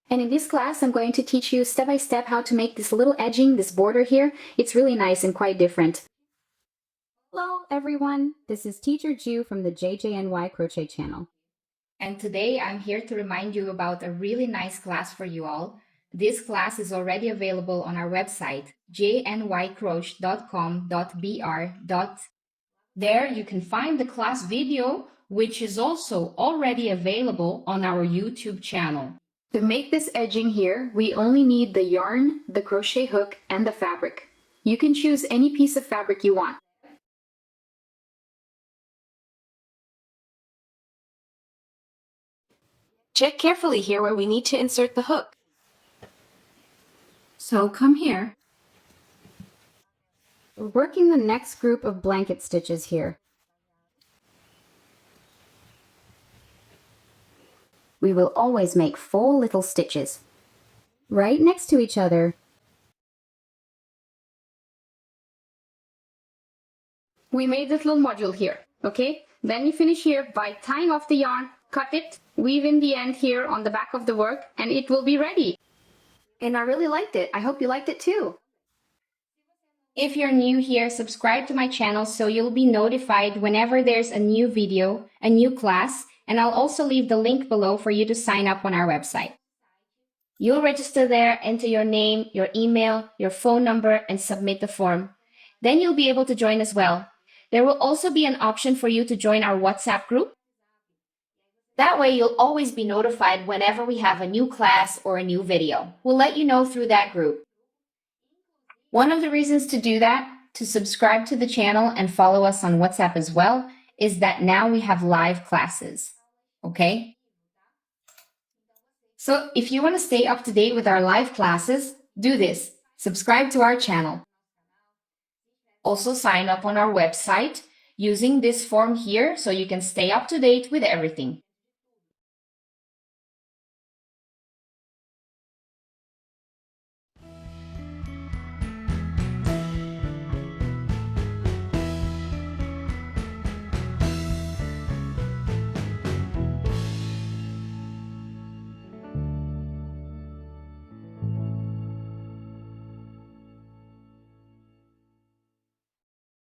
And in this class, I'm going to teach you step by step how to make this little edging, this border here. It's really nice and quite different. Hello everyone, this is Teacher Ju from the JJNY Crochet channel. And today I'm here to remind you about a really nice class for you all. This class is already available on our website, jnycroche.com.br. There you can find the class video, which is also already available on our YouTube channel. To make this edging here, we only need the yarn, the crochet hook, and the fabric. You can choose any piece of fabric you want. Check carefully here where we need to insert the hook. So come here. We're working the next group of blanket stitches here. We will always make 4 little stitches, right next to each other. We made this little module here, okay? Then you finish here by tying off the yarn, cut it, weave in the end here on the back of the work, and it will be ready. And I really liked it. I hope you liked it too. If you're new here, subscribe to my channel so you'll be notified whenever there's a new video, a new class, and I'll also leave the link below for you to sign up on our website. You'll register there, enter your name, your email, your phone number, and submit the form. Then you'll be able to join as well. There will also be an option for you to join our WhatsApp group. That way you'll always be notified whenever we have a new class or a new video. We'll let you know through that group. One of the reasons to do that, to subscribe to the channel and follow us on WhatsApp as well, is that now we have live classes. Okay? So if you want to stay up to date with our live classes, do this. Subscribe to our channel. Also sign up on our website using this form here so you can stay up to date with everything.